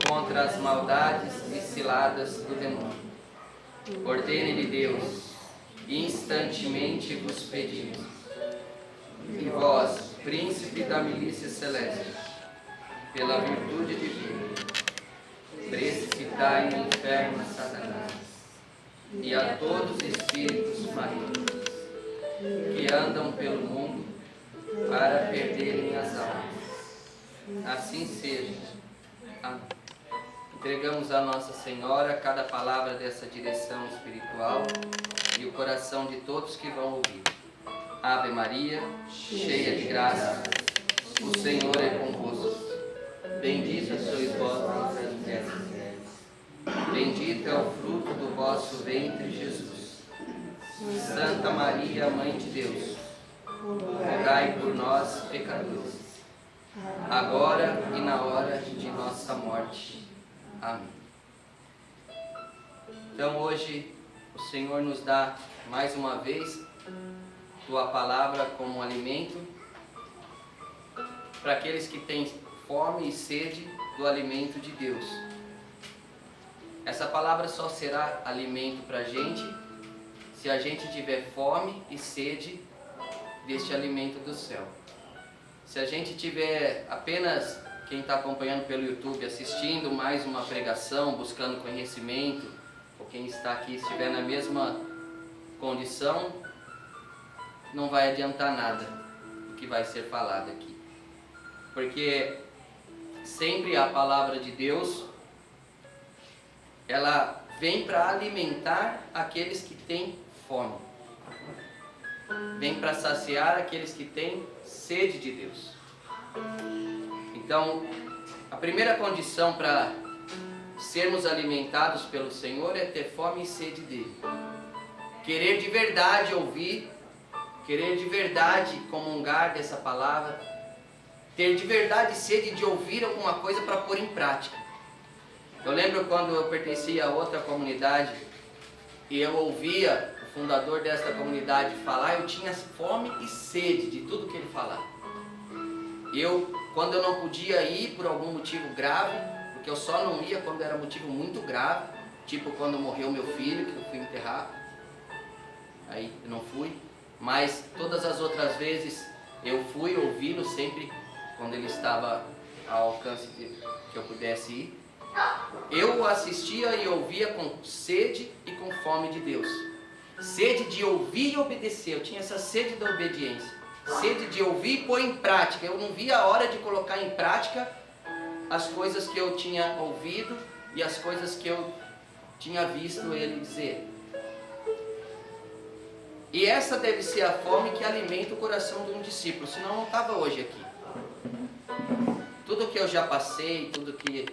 contra as maldades e ciladas do demônio. Ordene-lhe Deus, instantemente vos pedimos. E vós, príncipe da milícia celeste, pela virtude divina, precipitai no inferno a Satanás e a todos os espíritos malignos que andam pelo mundo para perderem as almas. Assim seja. Amém. Entregamos a Nossa Senhora cada palavra dessa direção espiritual e o coração de todos que vão ouvir. Ave Maria, cheia de graça, o Senhor é convosco. Bendita sois vós entre as mulheres. Bendito é o fruto do vosso ventre, Jesus. Santa Maria, Mãe de Deus, rogai por nós, pecadores, agora e na hora de nossa morte. Amém. Então hoje o Senhor nos dá mais uma vez Tua palavra como alimento para aqueles que têm fome e sede do alimento de Deus. Essa palavra só será alimento para a gente se a gente tiver fome e sede deste alimento do céu. Se a gente tiver apenas, quem está acompanhando pelo YouTube, assistindo mais uma pregação, buscando conhecimento, ou quem está aqui estiver na mesma condição, não vai adiantar nada o que vai ser falado aqui. Porque sempre a palavra de Deus, ela vem para alimentar aqueles que têm fome. Vem para saciar aqueles que têm sede de Deus. Então, a primeira condição para sermos alimentados pelo Senhor é ter fome e sede dele. Querer de verdade ouvir, querer de verdade comungar dessa palavra, ter de verdade sede de ouvir alguma coisa para pôr em prática. Eu lembro quando eu pertencia a outra comunidade e eu ouvia o fundador desta comunidade falar, eu tinha fome e sede de tudo que ele falava. Quando eu não podia ir por algum motivo grave, porque eu só não ia quando era motivo muito grave, tipo quando morreu meu filho, que eu fui enterrar, aí eu não fui, mas todas as outras vezes eu fui ouvi-lo sempre quando ele estava ao alcance de que eu pudesse ir. Eu assistia e ouvia com sede e com fome de Deus. Sede de ouvir e obedecer. Eu tinha essa sede da obediência. Sede de ouvir e pôr em prática. Eu não via a hora de colocar em prática as coisas que eu tinha ouvido e as coisas que eu tinha visto ele dizer. E essa deve ser a fome que alimenta o coração de um discípulo, senão eu não estava hoje aqui. Tudo que eu já passei, tudo que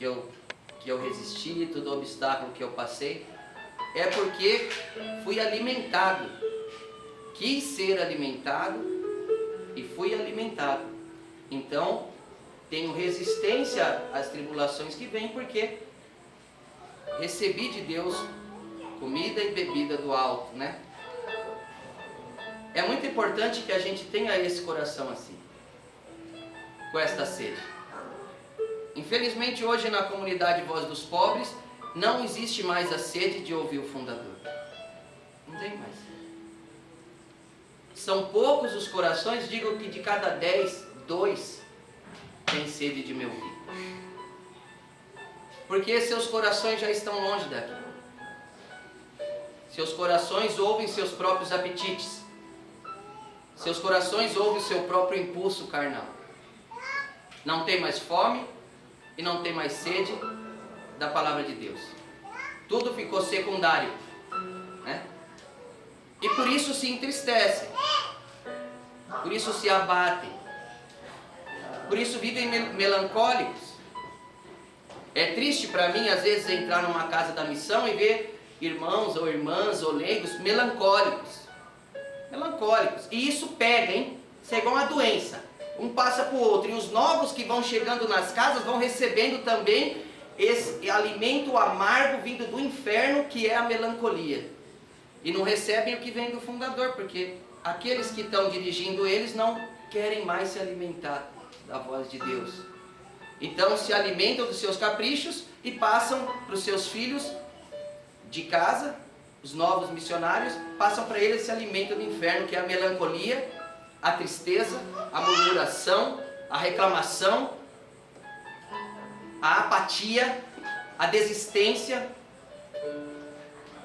eu resisti, todo obstáculo que eu passei, é porque fui alimentado. Quis ser alimentado e fui alimentado. Então, tenho resistência às tribulações que vêm, porque recebi de Deus comida e bebida do alto, né? É muito importante que a gente tenha esse coração assim, com esta sede. Infelizmente hoje na comunidade Voz dos Pobres não existe mais a sede de ouvir o fundador. Não tem mais. São poucos os corações, digo que de cada 10, 2 têm sede de me ouvir. Porque seus corações já estão longe daqui. Seus corações ouvem seus próprios apetites. Seus corações ouvem o seu próprio impulso carnal. Não tem mais fome e não tem mais sede da palavra de Deus. Tudo ficou secundário, né? E por isso se entristecem, por isso se abatem, por isso vivem melancólicos. É triste para mim às vezes entrar numa casa da missão e ver irmãos ou irmãs ou leigos melancólicos. E isso pega, hein? Isso é igual uma doença. Um passa para o outro. E os novos que vão chegando nas casas vão recebendo também esse alimento amargo vindo do inferno, que é a melancolia. E não recebem o que vem do fundador, porque aqueles que estão dirigindo eles não querem mais se alimentar da voz de Deus. Então se alimentam dos seus caprichos e passam para os seus filhos de casa, os novos missionários, passam para eles esse alimento do inferno, que é a melancolia, a tristeza, a murmuração, a reclamação, a apatia, a desistência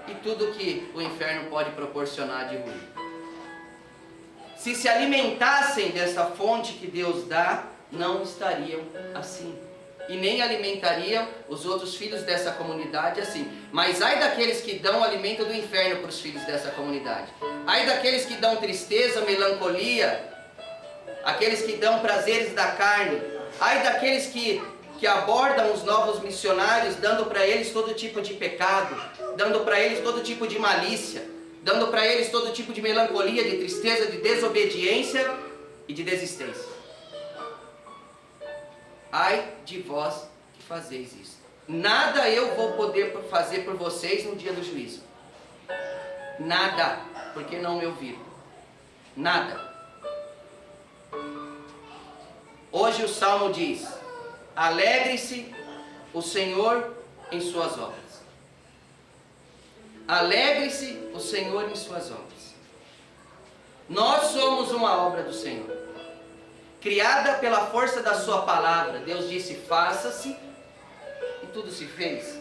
e tudo que o inferno pode proporcionar de ruim. Se alimentassem dessa fonte que Deus dá, não estariam assim. E nem alimentariam os outros filhos dessa comunidade assim. Mas ai daqueles que dão alimento do inferno para os filhos dessa comunidade. Ai daqueles que dão tristeza, melancolia, aqueles que dão prazeres da carne. Ai daqueles que abordam os novos missionários, dando para eles todo tipo de pecado, dando para eles todo tipo de malícia, dando para eles todo tipo de melancolia, de tristeza, de desobediência e de desistência. Ai de vós que fazeis isso. Nada eu vou poder fazer por vocês no dia do juízo. Nada, porque não me ouviram. Nada. Hoje o Salmo diz: alegre-se o Senhor em suas obras. Alegre-se o Senhor em suas obras. Nós somos uma obra do Senhor, criada pela força da sua palavra. Deus disse: faça-se, e tudo se fez.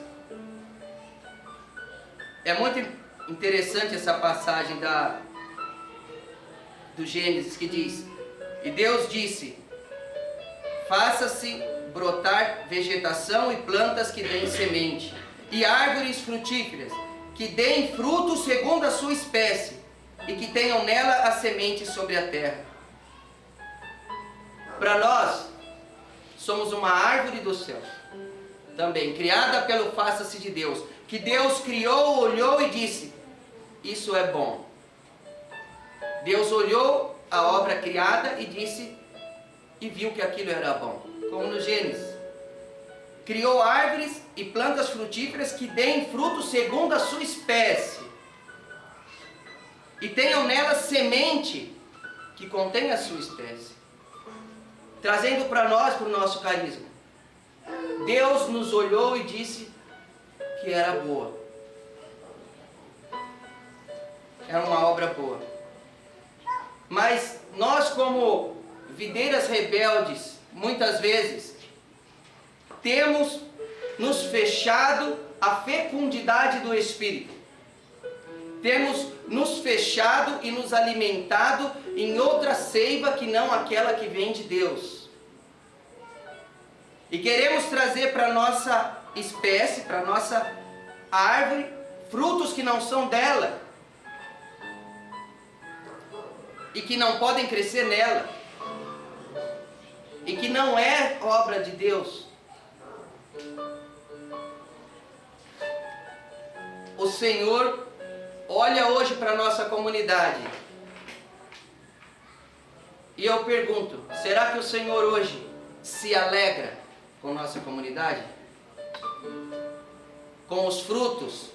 É muito interessante essa passagem do Gênesis, que diz: e Deus disse: faça-se brotar vegetação e plantas que deem semente, e árvores frutíferas que deem fruto segundo a sua espécie, e que tenham nela a semente sobre a terra. Para nós, somos uma árvore do céu, também criada pelo faça-se de Deus, que Deus criou, olhou e disse: isso é bom. Deus olhou a obra criada e disse, e viu que aquilo era bom, como no Gênesis. Criou árvores e plantas frutíferas que deem fruto segundo a sua espécie, e tenham nela semente que contém a sua espécie, trazendo para nós, para o nosso carisma. Deus nos olhou e disse que era boa. Era uma obra boa. Mas nós, como videiras rebeldes, muitas vezes temos nos fechado à fecundidade do Espírito. Temos nos fechado e nos alimentado em outra seiva que não aquela que vem de Deus. E queremos trazer para a nossa espécie, para a nossa árvore, frutos que não são dela e que não podem crescer nela, e que não é obra de Deus. O Senhor olha hoje para a nossa comunidade, e eu pergunto: será que o Senhor hoje se alegra com nossa comunidade? Com os frutos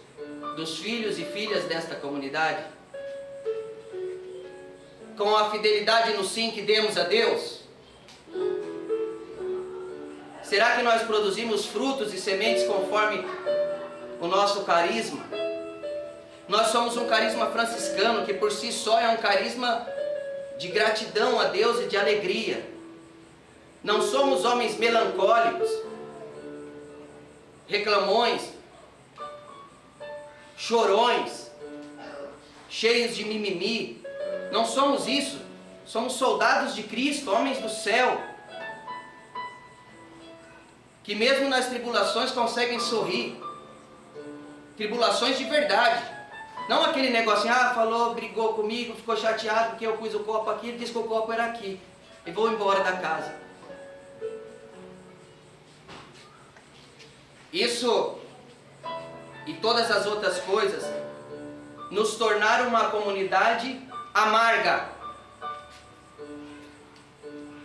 dos filhos e filhas desta comunidade? Com a fidelidade no sim que demos a Deus? Será que nós produzimos frutos e sementes conforme o nosso carisma? Nós somos um carisma franciscano, que por si só é um carisma de gratidão a Deus e de alegria. Não somos homens melancólicos, reclamões, chorões, cheios de mimimi. Não somos isso. Somos soldados de Cristo, homens do céu, que mesmo nas tribulações conseguem sorrir. Tribulações de verdade. Não aquele negocinho: falou, brigou comigo, ficou chateado porque eu pus o copo aqui, ele disse que o copo era aqui, e vou embora da casa. Isso e todas as outras coisas nos tornaram uma comunidade amarga.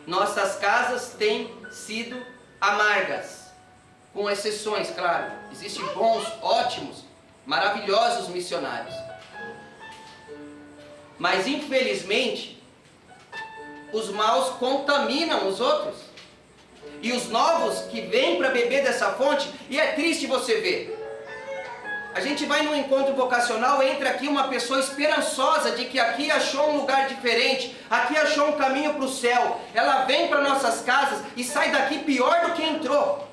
Nossas casas têm sido amargas, com exceções, claro. Existem bons, ótimos, maravilhosos missionários, mas infelizmente os maus contaminam os outros. e os novos que vêm para beber dessa fonte, e é triste você ver. A gente vai num encontro vocacional, entra aqui uma pessoa esperançosa de que aqui achou um lugar diferente, aqui achou um caminho para o céu. Ela vem para nossas casas e sai daqui pior do que entrou.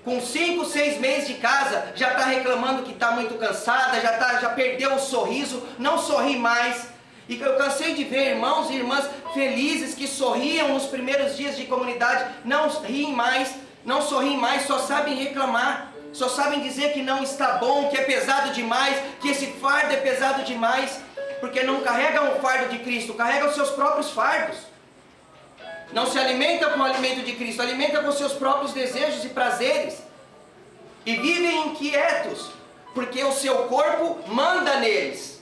Com 5, 6 meses de casa, já está reclamando que está muito cansada, já perdeu o sorriso, não sorri mais. E eu cansei de ver irmãos e irmãs felizes que sorriam nos primeiros dias de comunidade, não riem mais, não sorriem mais, só sabem reclamar. Só sabem dizer que não está bom, que é pesado demais, que esse fardo é pesado demais, porque não carregam o fardo de Cristo, carregam os seus próprios fardos. Não se alimenta com o alimento de Cristo, alimenta com os seus próprios desejos e prazeres. E vivem inquietos, porque o seu corpo manda neles.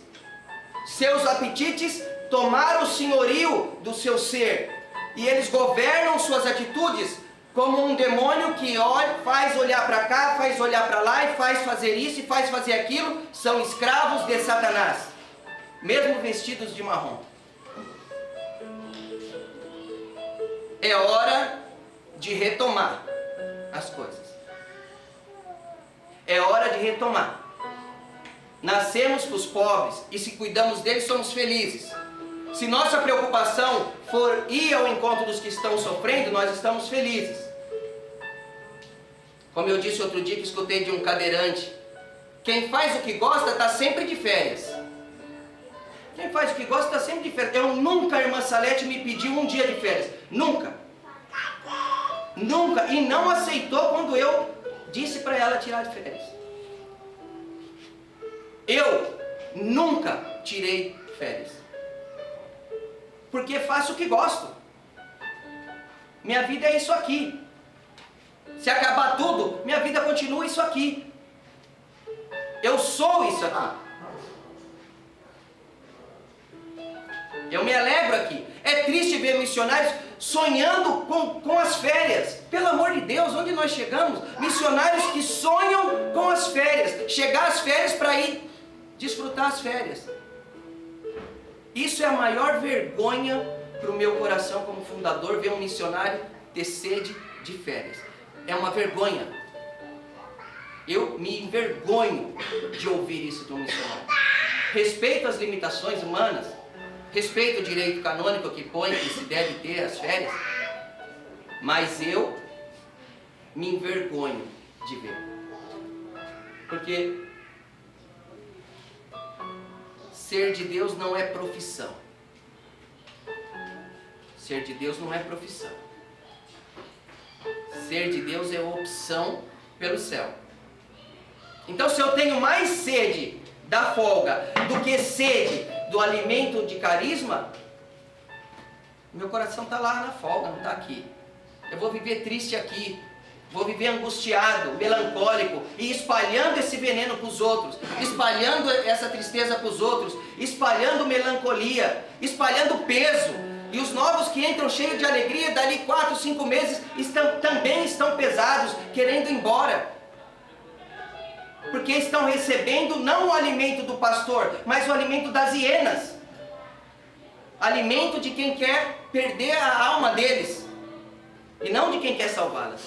Seus apetites tomaram o senhorio do seu ser, e eles governam suas atitudes, como um demônio que olha, faz olhar para cá, faz olhar para lá, e faz fazer isso e faz fazer aquilo. São escravos de Satanás, mesmo vestidos de marrom. É hora de retomar as coisas. É hora de retomar. Nascemos para os pobres, e se cuidamos deles, somos felizes. Se nossa preocupação for ir ao encontro dos que estão sofrendo, nós estamos felizes. Como eu disse outro dia que escutei de um cadeirante, quem faz o que gosta está sempre de férias. Quem faz o que gosta está sempre de férias. Eu nunca, a irmã Salete me pediu um dia de férias. Nunca. Nunca. E não aceitou quando eu disse para ela tirar de férias. Eu nunca tirei férias. Porque faço o que gosto. Minha vida é isso aqui. Se acabar tudo, minha vida continua isso aqui. Eu sou isso aqui. Eu me alegro aqui. É triste ver missionários sonhando com as férias. Pelo amor de Deus, onde nós chegamos? Missionários que sonham com as férias. Chegar às férias para ir desfrutar as férias. Isso é a maior vergonha para o meu coração como fundador, ver um missionário ter sede de férias. É uma vergonha. Eu me envergonho de ouvir isso de um missionário. Respeito as limitações humanas, respeito o direito canônico que põe que se deve ter as férias, mas eu me envergonho de ver. Porque ser de Deus não é profissão. Ser de Deus não é profissão. Ser de Deus é opção pelo céu. Então, se eu tenho mais sede da folga do que sede do alimento de carisma, meu coração está lá na folga, não está aqui. Eu vou viver triste aqui, vou viver angustiado, melancólico, e espalhando esse veneno para os outros, espalhando essa tristeza para os outros, espalhando melancolia, espalhando peso. E os novos que entram cheios de alegria, dali 4, 5 meses, também estão pesados, querendo ir embora. Porque estão recebendo não o alimento do pastor, mas o alimento das hienas. Alimento de quem quer perder a alma deles, e não de quem quer salvá-las.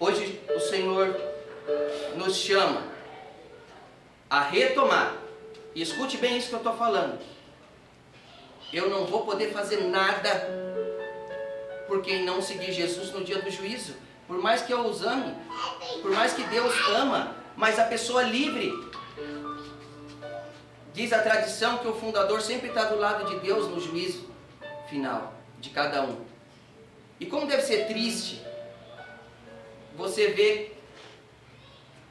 Hoje o Senhor nos chama a retomar. E escute bem isso que eu estou falando. Eu não vou poder fazer nada por quem não seguir Jesus no dia do juízo. Por mais que eu os ame, por mais que Deus ama, mas a pessoa livre. Diz a tradição que o fundador sempre está do lado de Deus no juízo final de cada um. E como deve ser triste você ver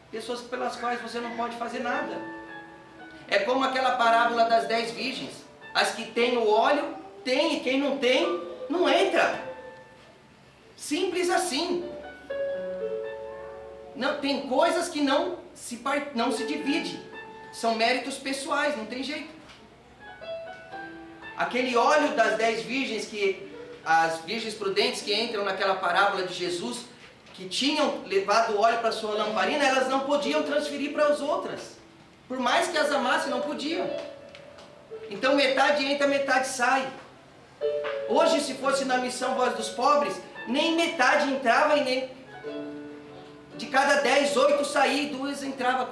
pessoas pelas quais você não pode fazer nada. É como aquela parábola das 10 virgens. As que têm o óleo, tem, e quem não tem, não entra. Simples assim. Não, tem coisas que não se divide. São méritos pessoais, não tem jeito. Aquele óleo das 10 virgens, as virgens prudentes que entram naquela parábola de Jesus, que tinham levado o óleo para sua lamparina, elas não podiam transferir para as outras. Por mais que as amassem, não podiam. Então metade entra, metade sai. Hoje, se fosse na missão Voz dos Pobres, nem metade entrava e nem... De cada 10, 8 saía e 2 entrava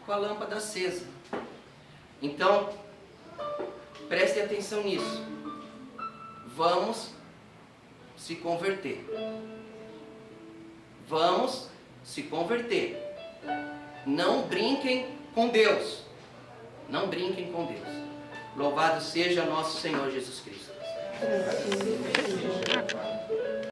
com a lâmpada acesa. Então, preste atenção nisso. Vamos se converter. Vamos se converter. Não brinquem com Deus. Não brinquem com Deus. Louvado seja nosso Senhor Jesus Cristo.